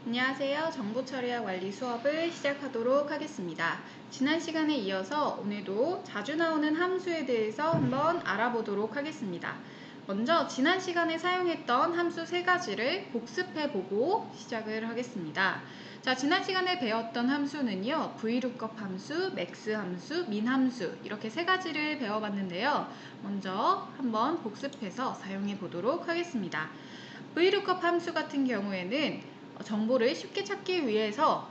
안녕하세요. 정보처리와 관리 수업을 시작하도록 하겠습니다. 지난 시간에 이어서 오늘도 자주 나오는 함수에 대해서 한번 알아보도록 하겠습니다. 먼저 지난 시간에 사용했던 함수 세 가지를 복습해보고 시작을 하겠습니다. 자, 지난 시간에 배웠던 함수는요, VLOOKUP 함수, MAX 함수, MIN 함수 이렇게 세 가지를 배워봤는데요. 먼저 한번 복습해서 사용해 보도록 하겠습니다. VLOOKUP 함수 같은 경우에는 정보를 쉽게 찾기 위해서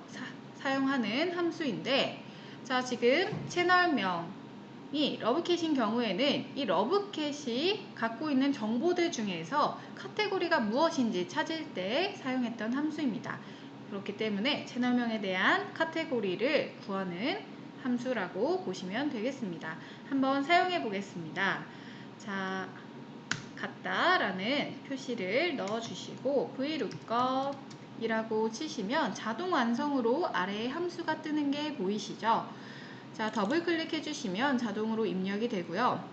사용하는 함수인데, 자, 지금 채널명이 러브캣인 경우에는 이 러브캣이 갖고 있는 정보들 중에서 카테고리가 무엇인지 찾을 때 사용했던 함수입니다. 그렇기 때문에 채널명에 대한 카테고리를 구하는 함수라고 보시면 되겠습니다. 한번 사용해 보겠습니다. 자, 같다라는 표시를 넣어주시고 VLOOKUP 이라고 치시면 자동 완성으로 아래에 함수가 뜨는 게 보이시죠? 자, 더블 클릭해 주시면 자동으로 입력이 되고요.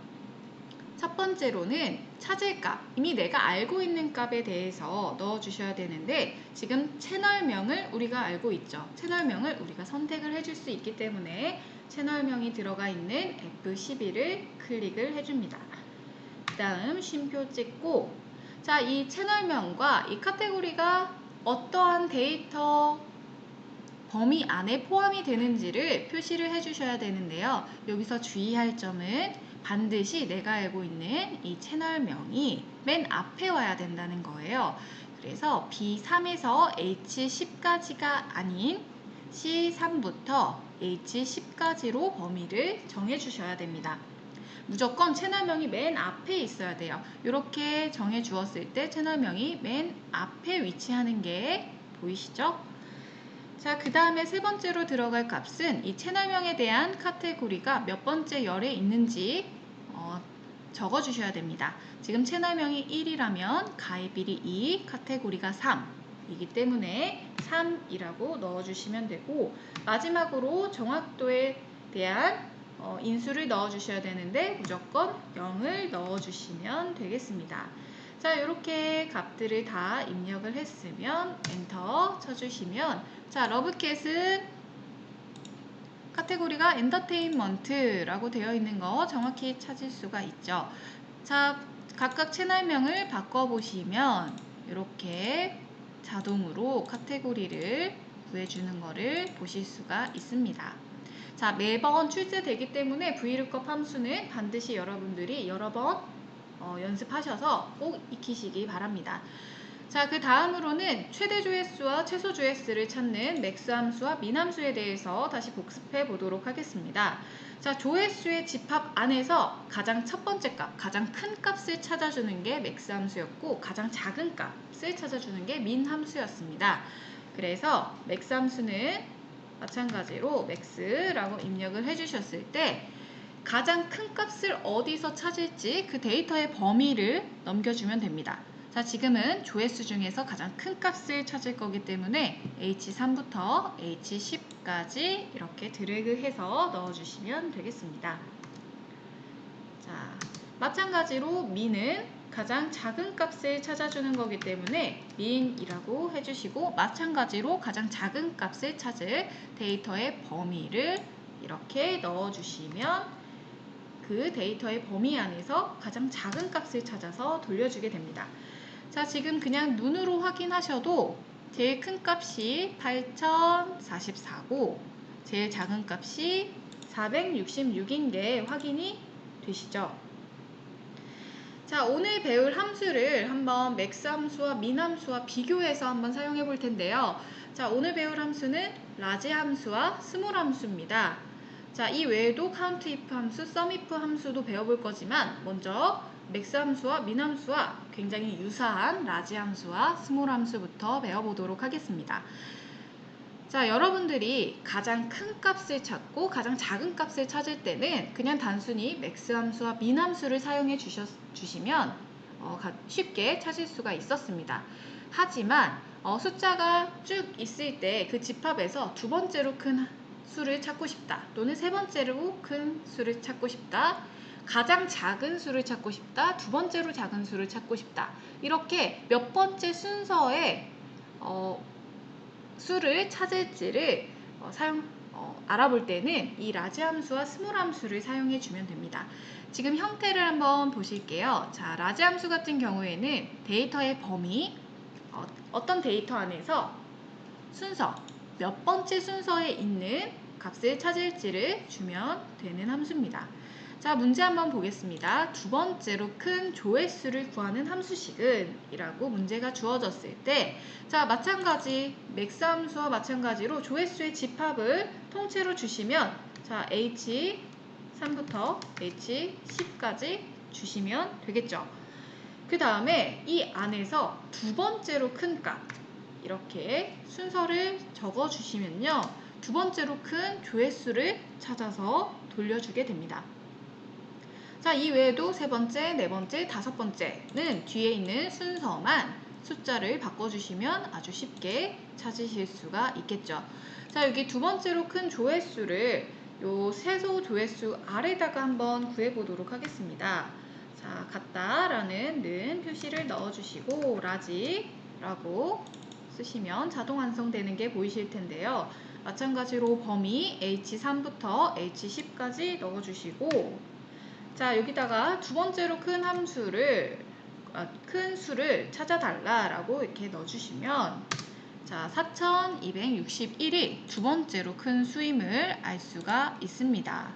첫 번째로는 찾을 값, 이미 내가 알고 있는 값에 대해서 넣어 주셔야 되는데, 지금 채널명을 우리가 알고 있죠. 채널명을 우리가 선택을 해줄 수 있기 때문에 채널명이 들어가 있는 F12를 클릭을 해줍니다. 그 다음 쉼표 찍고, 자, 이 채널명과 이 카테고리가 어떠한 데이터 범위 안에 포함이 되는지를 표시를 해주셔야 되는데요. 여기서 주의할 점은 반드시 내가 알고 있는 이 채널명이 맨 앞에 와야 된다는 거예요. 그래서 B3에서 H10까지가 아닌 C3부터 H10까지로 범위를 정해주셔야 됩니다. 무조건 채널명이 맨 앞에 있어야 돼요. 이렇게 정해 주었을 때 채널명이 맨 앞에 위치하는 게 보이시죠? 자, 그 다음에 세 번째로 들어갈 값은 이 채널명에 대한 카테고리가 몇 번째 열에 있는지 적어 주셔야 됩니다. 지금 채널명이 1이라면 가입일이 2, 카테고리가 3이기 때문에 3이라고 넣어주시면 되고, 마지막으로 정확도에 대한 인수를 넣어주셔야 되는데 무조건 0을 넣어주시면 되겠습니다. 자, 이렇게 값들을 다 입력을 했으면 엔터 쳐주시면, 자, 러브캣은 카테고리가 엔터테인먼트라고 되어 있는 거 정확히 찾을 수가 있죠. 자, 각각 채널명을 바꿔보시면 이렇게 자동으로 카테고리를 구해주는 거를 보실 수가 있습니다. 자, 매번 출제되기 때문에 VLOOKUP 함수는 반드시 여러분들이 여러 번 연습하셔서 꼭 익히시기 바랍니다. 자, 그 다음으로는 최대 조회수와 최소 조회수를 찾는 맥스 함수와 민 함수에 대해서 다시 복습해 보도록 하겠습니다. 자, 조회수의 집합 안에서 가장 첫 번째 값, 가장 큰 값을 찾아주는 게 맥스 함수였고, 가장 작은 값을 찾아주는 게 민 함수였습니다. 그래서 맥스 함수는 마찬가지로 max라고 입력을 해주셨을 때 가장 큰 값을 어디서 찾을지 그 데이터의 범위를 넘겨주면 됩니다. 자, 지금은 조회수 중에서 가장 큰 값을 찾을 거기 때문에 H3부터 H10까지 이렇게 드래그해서 넣어주시면 되겠습니다. 자, 마찬가지로 min은 가장 작은 값을 찾아주는 거기 때문에 min이라고 해주시고, 마찬가지로 가장 작은 값을 찾을 데이터의 범위를 이렇게 넣어주시면 그 데이터의 범위 안에서 가장 작은 값을 찾아서 돌려주게 됩니다. 자, 지금 그냥 눈으로 확인하셔도 제일 큰 값이 8044고 제일 작은 값이 466인 게 확인이 되시죠? 자, 오늘 배울 함수를 한번 맥스 함수와 민 함수와 비교해서 한번 사용해 볼 텐데요. 자, 오늘 배울 함수는 라지 함수와 스몰 함수입니다. 자, 이 외에도 count if 함수, sum if 함수도 배워볼 거지만 먼저 맥스 함수와 민 함수와 굉장히 유사한 라지 함수와 스몰 함수부터 배워보도록 하겠습니다. 자, 여러분들이 가장 큰 값을 찾고 가장 작은 값을 찾을 때는 그냥 단순히 맥스 함수와 민 함수를 사용해 주시면 쉽게 찾을 수가 있었습니다. 하지만 숫자가 쭉 있을 때 그 집합에서 두 번째로 큰 수를 찾고 싶다, 또는 세 번째로 큰 수를 찾고 싶다, 가장 작은 수를 찾고 싶다, 두 번째로 작은 수를 찾고 싶다, 이렇게 몇 번째 순서에 수를 찾을지를 알아볼 때는 이 라지 함수와 스몰 함수를 사용해 주면 됩니다. 지금 형태를 한번 보실게요. 자, 라지 함수 같은 경우에는 데이터의 범위, 어떤 데이터 안에서 순서, 몇 번째 순서에 있는 값을 찾을지를 주면 되는 함수입니다. 자, 문제 한번 보겠습니다. 두 번째로 큰 조회수를 구하는 함수식은 이라고 문제가 주어졌을 때, 자, 마찬가지 맥스 함수와 마찬가지로 조회수의 집합을 통째로 주시면, 자, h3부터 h10까지 주시면 되겠죠. 그 다음에 이 안에서 두 번째로 큰 값, 이렇게 순서를 적어 주시면요, 두 번째로 큰 조회수를 찾아서 돌려주게 됩니다. 자, 이 외에도 세 번째, 네 번째, 다섯 번째는 뒤에 있는 순서만 숫자를 바꿔주시면 아주 쉽게 찾으실 수가 있겠죠. 자, 여기 두 번째로 큰 조회수를 요 세소 조회수 아래다가 한번 구해보도록 하겠습니다. 자, 같다라는 는 표시를 넣어주시고 라지라고 쓰시면 자동 완성되는 게 보이실 텐데요. 마찬가지로 범위 h3부터 h10까지 넣어주시고, 자, 여기다가 두 번째로 큰 수를 찾아달라라고 이렇게 넣어주시면, 자, 4261이 두 번째로 큰 수임을 알 수가 있습니다.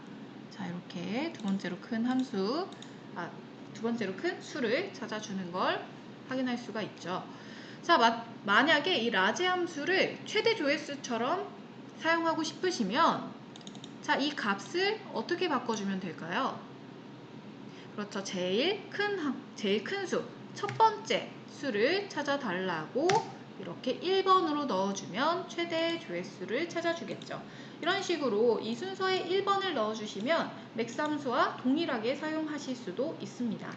자, 이렇게 두 번째로 큰 수를 찾아주는 걸 확인할 수가 있죠. 자, 만약에 이 라지 함수를 최대 조회수처럼 사용하고 싶으시면, 자, 이 값을 어떻게 바꿔주면 될까요? 그렇죠. 제일 큰 수, 첫 번째 수를 찾아달라고 이렇게 1번으로 넣어주면 최대 조회수를 찾아주겠죠. 이런 식으로 이 순서에 1번을 넣어주시면 맥스 함수와 동일하게 사용하실 수도 있습니다.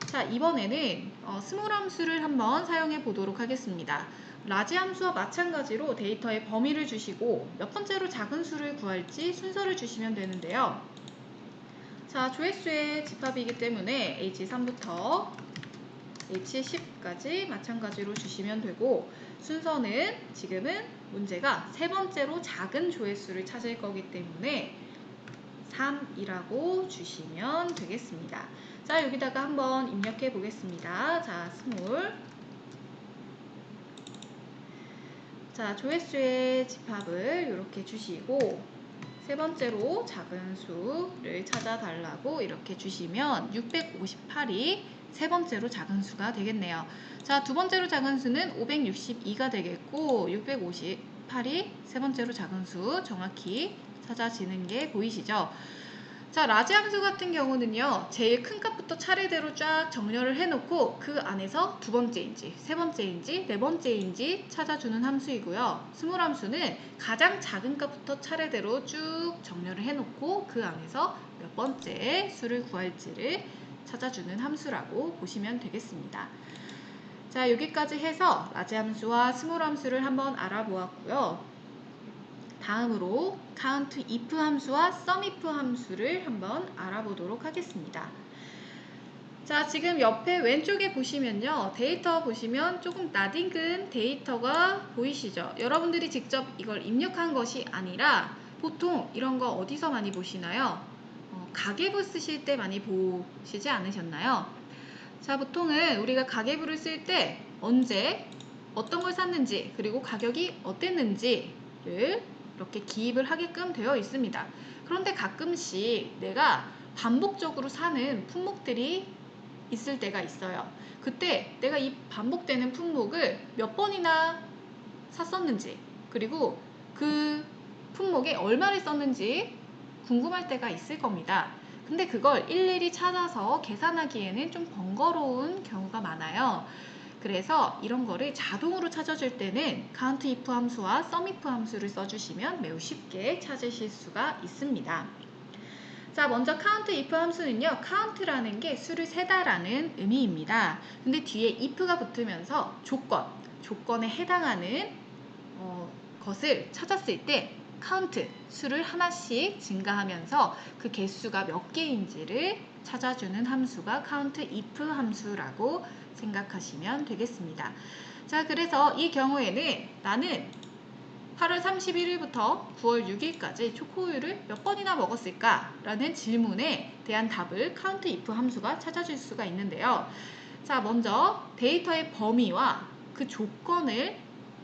자, 이번에는 스몰 함수를 한번 사용해 보도록 하겠습니다. 라지 함수와 마찬가지로 데이터의 범위를 주시고 몇 번째로 작은 수를 구할지 순서를 주시면 되는데요. 자, 조회수의 집합이기 때문에 h3부터 h10까지 마찬가지로 주시면 되고, 순서는 지금은 문제가 세 번째로 작은 조회수를 찾을 거기 때문에 3이라고 주시면 되겠습니다. 자, 여기다가 한번 입력해 보겠습니다. 자, 스몰. 자, 조회수의 집합을 이렇게 주시고 세 번째로 작은 수를 찾아달라고 이렇게 주시면 658이 세 번째로 작은 수가 되겠네요. 자, 두 번째로 작은 수는 562가 되겠고 658이 세 번째로 작은 수 정확히 찾아지는 게 보이시죠? 자, 라지 함수 같은 경우는요, 제일 큰 값부터 차례대로 쫙 정렬을 해놓고 그 안에서 두 번째인지, 세 번째인지, 네 번째인지 찾아주는 함수이고요. 스몰 함수는 가장 작은 값부터 차례대로 쭉 정렬을 해놓고 그 안에서 몇 번째 수를 구할지를 찾아주는 함수라고 보시면 되겠습니다. 자, 여기까지 해서 라지 함수와 스몰 함수를 한번 알아보았고요. 다음으로 count if 함수와 sum if 함수를 한번 알아보도록 하겠습니다. 자, 지금 옆에 왼쪽에 보시면요, 데이터 보시면 조금 낯익은 데이터가 보이시죠? 여러분들이 직접 이걸 입력한 것이 아니라 보통 이런 거 어디서 많이 보시나요? 가계부 쓰실 때 많이 보시지 않으셨나요? 자, 보통은 우리가 가계부를 쓸 때 언제 어떤 걸 샀는지 그리고 가격이 어땠는지를 이렇게 기입을 하게끔 되어 있습니다. 그런데 가끔씩 내가 반복적으로 사는 품목들이 있을 때가 있어요. 그때 내가 이 반복되는 품목을 몇 번이나 샀었는지 그리고 그 품목에 얼마를 썼는지 궁금할 때가 있을 겁니다. 근데 그걸 일일이 찾아서 계산하기에는 좀 번거로운 경우가 많아요. 그래서 이런 거를 자동으로 찾아줄 때는 count if 함수와 sum if 함수를 써주시면 매우 쉽게 찾으실 수가 있습니다. 자, 먼저 count if 함수는요, count라는 게 수를 세다라는 의미입니다. 근데 뒤에 if가 붙으면서 조건에 해당하는 것을 찾았을 때 count, 수를 하나씩 증가하면서 그 개수가 몇 개인지를 찾아주는 함수가 count if 함수라고 생각하시면 되겠습니다. 자, 그래서 이 경우에는 나는 8월 31일부터 9월 6일까지 초코우유를 몇 번이나 먹었을까? 라는 질문에 대한 답을 countIF 함수가 찾아줄 수가 있는데요. 자, 먼저 데이터의 범위와 그 조건을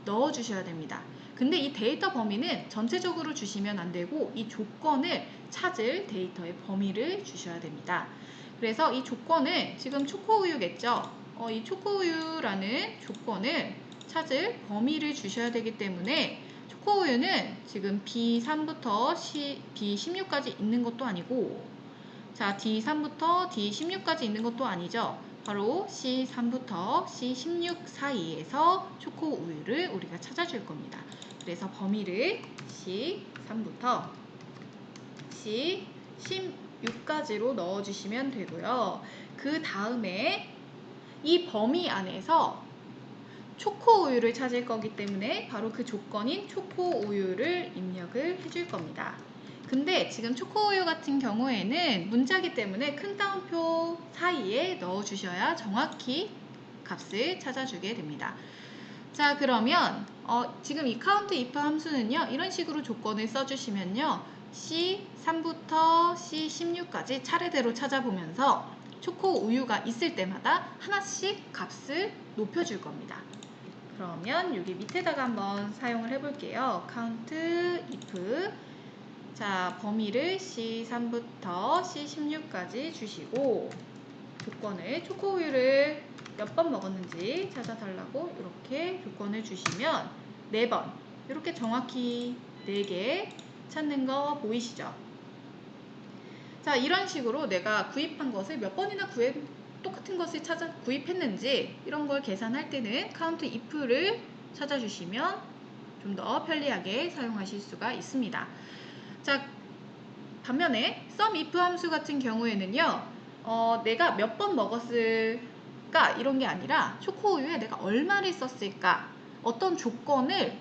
넣어주셔야 됩니다. 근데 이 데이터 범위는 전체적으로 주시면 안 되고 이 조건을 찾을 데이터의 범위를 주셔야 됩니다. 그래서 이 조건을 지금 초코우유겠죠? 이 초코우유라는 조건을 찾을 범위를 주셔야 되기 때문에 초코우유는 지금 B3부터 B16까지 있는 것도 아니고 자, D3부터 D16까지 있는 것도 아니죠. 바로 C3부터 C16 사이에서 초코우유를 우리가 찾아줄 겁니다. 그래서 범위를 C3부터 C16까지로 넣어주시면 되고요. 그 다음에 이 범위 안에서 초코우유를 찾을 거기 때문에 바로 그 조건인 초코우유를 입력을 해줄 겁니다. 근데 지금 초코우유 같은 경우에는 문자기 때문에 큰 따옴표 사이에 넣어주셔야 정확히 값을 찾아주게 됩니다. 자, 그러면 지금 이 countIF 함수는요. 이런 식으로 조건을 써주시면요. C3부터 C16까지 차례대로 찾아보면서 초코우유가 있을 때마다 하나씩 값을 높여줄 겁니다. 그러면 여기 밑에다가 한번 사용을 해볼게요. countIF 자, 범위를 C3부터 C16까지 주시고 조건을 초코우유를 몇 번 먹었는지 찾아달라고 이렇게 조건을 주시면 4번 이렇게 정확히 4개 찾는 거 보이시죠? 자, 이런 식으로 내가 구입한 것을 몇 번이나 똑같은 것을 구입했는지 이런 걸 계산할 때는 countIF를 찾아주시면 좀 더 편리하게 사용하실 수가 있습니다. 자, 반면에 SUMIF 함수 같은 경우에는요, 내가 몇 번 먹었을까 이런 게 아니라 초코우유에 내가 얼마를 썼을까 어떤 조건에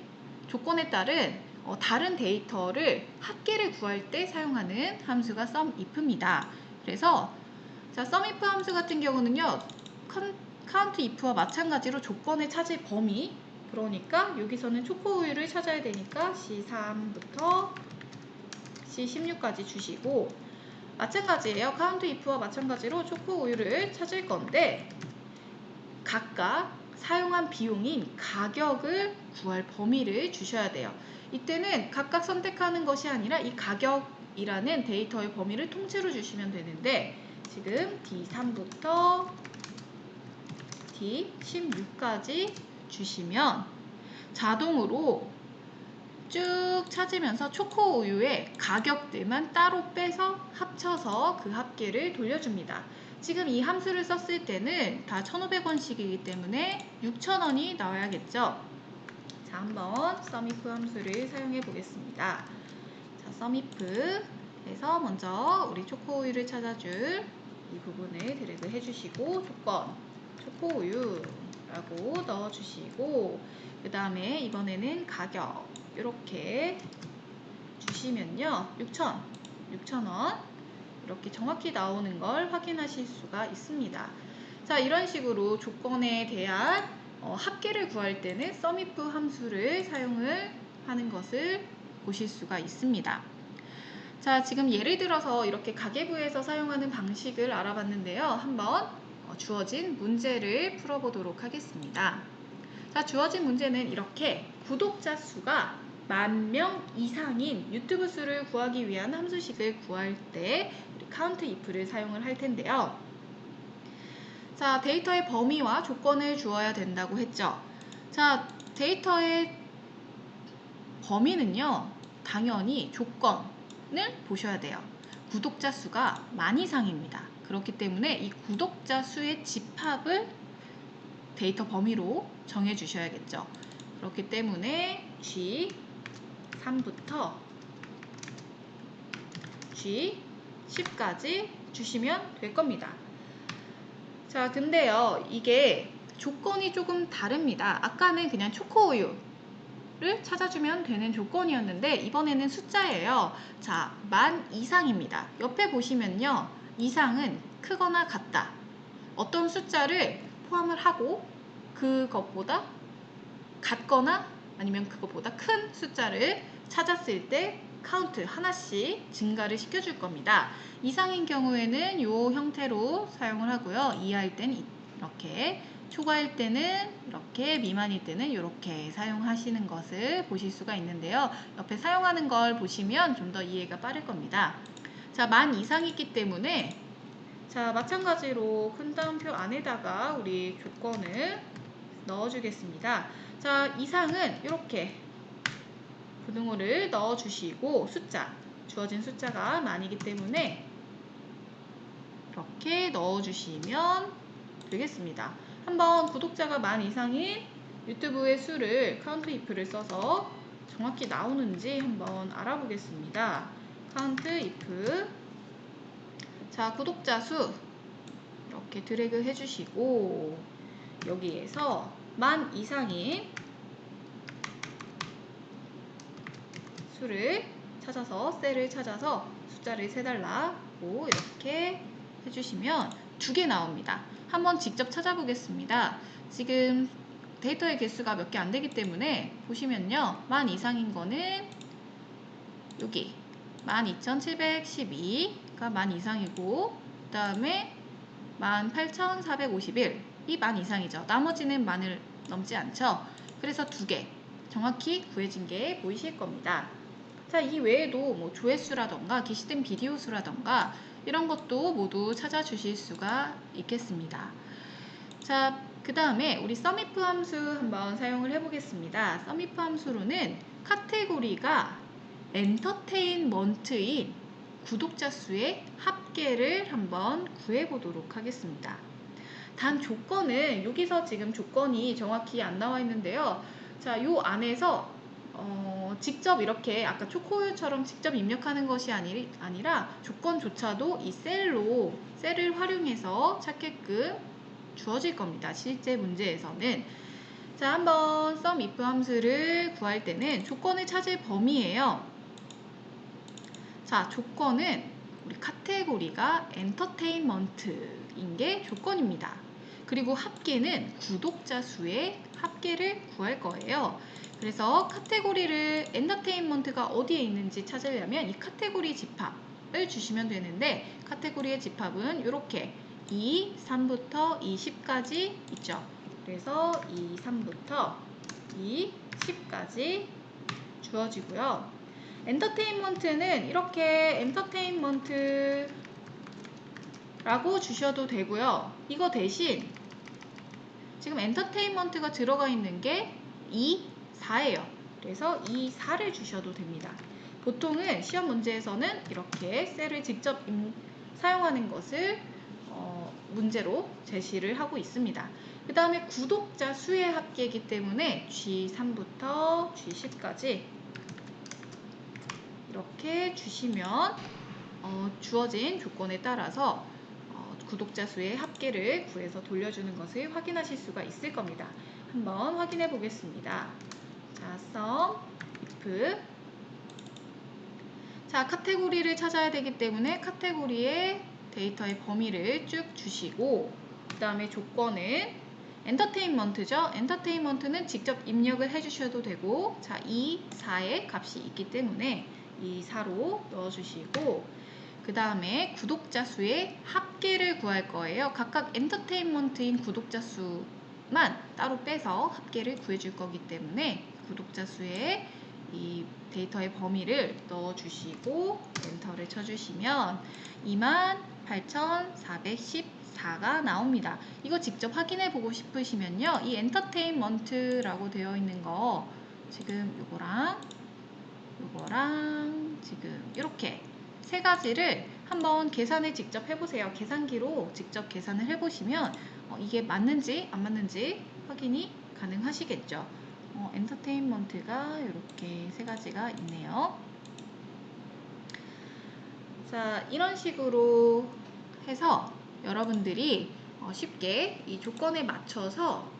따른 다른 데이터를 합계를 구할 때 사용하는 함수가 SUMIF입니다. 그래서 자, SUMIF 함수 같은 경우는요, countIF와 마찬가지로 조건을 찾을 범위 그러니까 여기서는 초코우유를 찾아야 되니까 C3부터 C16까지 주시고 마찬가지예요. countIF와 마찬가지로 초코우유를 찾을 건데 각각 사용한 비용인 가격을 구할 범위를 주셔야 돼요. 이때는 각각 선택하는 것이 아니라 이 가격이라는 데이터의 범위를 통째로 주시면 되는데 지금 D3부터 D16까지 주시면 자동으로 쭉 찾으면서 초코우유의 가격들만 따로 빼서 합쳐서 그 합계를 돌려줍니다. 지금 이 함수를 썼을 때는 다 1,500원씩이기 때문에 6,000원이 나와야겠죠. 자, 한번 SUMIF 함수를 사용해 보겠습니다. 자, SUMIF에서 먼저 우리 초코우유를 찾아줄 이 부분을 드래그 해주시고 조건 초코우유라고 넣어주시고 그 다음에 이번에는 가격 이렇게 주시면요 6,000원 이렇게 정확히 나오는 걸 확인하실 수가 있습니다. 자, 이런 식으로 조건에 대한 합계를 구할 때는 SUMIF 함수를 사용을 하는 것을 보실 수가 있습니다. 자, 지금 예를 들어서 이렇게 가계부에서 사용하는 방식을 알아봤는데요. 한번 주어진 문제를 풀어보도록 하겠습니다. 자, 주어진 문제는 이렇게 구독자 수가 10,000명 이상인 유튜브 수를 구하기 위한 함수식을 구할 때 우리 countIF를 사용을 할 텐데요. 자, 데이터의 범위와 조건을 주어야 된다고 했죠. 자, 데이터의 범위는요, 당연히 조건을 보셔야 돼요. 구독자 수가 10,000 이상입니다. 그렇기 때문에 이 구독자 수의 집합을 데이터 범위로 정해 주셔야겠죠. 그렇기 때문에 G3부터 G10까지 주시면 될 겁니다. 자, 근데요, 이게 조건이 조금 다릅니다. 아까는 그냥 초코우유를 찾아주면 되는 조건이었는데 이번에는 숫자예요. 자, 10,000 이상입니다. 옆에 보시면요, 이상은 크거나 같다. 어떤 숫자를 포함을 하고 그것보다 같거나 아니면 그거보다 큰 숫자를 찾았을 때 카운트 하나씩 증가를 시켜줄 겁니다. 이상인 경우에는 이 형태로 사용을 하고요. 이하일 때는 이렇게, 초과일 때는 이렇게, 미만일 때는 이렇게 사용하시는 것을 보실 수가 있는데요. 옆에 사용하는 걸 보시면 좀 더 이해가 빠를 겁니다. 자, 만 이상이기 때문에 자, 마찬가지로 큰 따옴표 안에다가 우리 조건을 넣어주겠습니다. 자, 이상은 이렇게 부등호를 넣어주시고 주어진 숫자가 만이기 때문에 이렇게 넣어주시면 되겠습니다. 한번 구독자가 만 이상인 유튜브의 수를 카운트 if를 써서 정확히 나오는지 한번 알아보겠습니다. 카운트 if. 자, 구독자 수 이렇게 드래그 해주시고 여기에서 만 이상인 수를 찾아서 셀을 찾아서 숫자를 세달라고 이렇게 해주시면 2개 나옵니다. 한번 직접 찾아보겠습니다. 지금 데이터의 개수가 몇 개 안 되기 때문에 보시면요. 만 이상인 거는 여기 12,712가 만 이상이고 그 다음에 18,451이 만 이상이죠. 나머지는 만을 넘지 않죠. 그래서 2개 정확히 구해진 게 보이실 겁니다. 자, 이 외에도 뭐 조회수라던가 게시된 비디오 수라던가 이런 것도 모두 찾아주실 수가 있겠습니다. 자, 그 다음에 우리 sumif 함수 한번 사용을 해보겠습니다. sumif 함수로는 카테고리가 엔터테인먼트인 구독자 수의 합계를 한번 구해보도록 하겠습니다. 단 조건은 여기서 지금 조건이 정확히 안 나와 있는데요. 자, 요 안에서 직접 이렇게 아까 초코우유처럼 직접 입력하는 것이 아니라 조건조차도 이 셀을 활용해서 찾게끔 주어질 겁니다. 실제 문제에서는. 자, 한번 sumif 함수를 구할 때는 조건을 찾을 범위예요. 자, 조건은 우리 카테고리가 엔터테인먼트인 게 조건입니다. 그리고 합계는 구독자 수의 합계를 구할 거예요. 그래서 카테고리를 엔터테인먼트가 어디에 있는지 찾으려면 이 카테고리 집합을 주시면 되는데 카테고리의 집합은 이렇게 2, 3부터 2, 10까지 있죠. 그래서 2, 3부터 2, 10까지 주어지고요. 엔터테인먼트는 이렇게 엔터테인먼트라고 주셔도 되고요. 이거 대신 지금 엔터테인먼트가 들어가 있는 게 2, 4예요. 그래서 2, 4를 주셔도 됩니다. 보통은 시험 문제에서는 이렇게 셀을 직접 사용하는 것을 문제로 제시를 하고 있습니다. 그 다음에 구독자 수의 합계이기 때문에 G3부터 G10까지 이렇게 주시면 주어진 조건에 따라서 구독자 수의 합계를 구해서 돌려주는 것을 확인하실 수가 있을 겁니다. 한번 확인해 보겠습니다. 자, sumif. 자, 카테고리를 찾아야 되기 때문에 카테고리의 데이터의 범위를 쭉 주시고 그 다음에 조건은 엔터테인먼트죠. 엔터테인먼트는 직접 입력을 해주셔도 되고 자, 2, 4의 값이 있기 때문에 2, 4로 넣어주시고 그 다음에 구독자 수의 합계를 구할 거예요. 각각 엔터테인먼트인 구독자 수만 따로 빼서 합계를 구해줄 거기 때문에 구독자 수의 이 데이터의 범위를 넣어주시고 엔터를 쳐주시면 28,414가 나옵니다. 이거 직접 확인해 보고 싶으시면요. 이 엔터테인먼트라고 되어 있는 거 지금 요거랑 지금 이렇게 세 가지를 한번 계산을 직접 해보세요. 계산기로 직접 계산을 해보시면 이게 맞는지 안 맞는지 확인이 가능하시겠죠. 엔터테인먼트가 이렇게 세 가지가 있네요. 자, 이런 식으로 해서 여러분들이 쉽게 이 조건에 맞춰서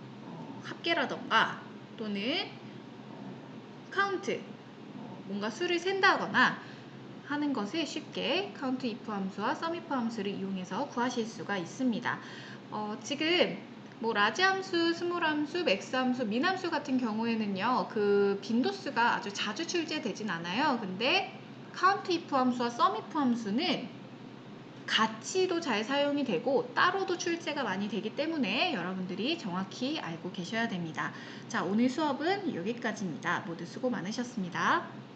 합계라던가 또는 카운트 뭔가 수를 센다거나 하는 것을 쉽게 count if 함수와 sumif 함수를 이용해서 구하실 수가 있습니다. 지금 뭐 라지 함수, 스몰 함수, 맥스 함수, 민 함수 같은 경우에는요, 그 빈도수가 아주 자주 출제되진 않아요. 근데 카운트 이프 함수와 썸 이프 함수는 같이도 잘 사용이 되고 따로도 출제가 많이 되기 때문에 여러분들이 정확히 알고 계셔야 됩니다. 자, 오늘 수업은 여기까지입니다. 모두 수고 많으셨습니다.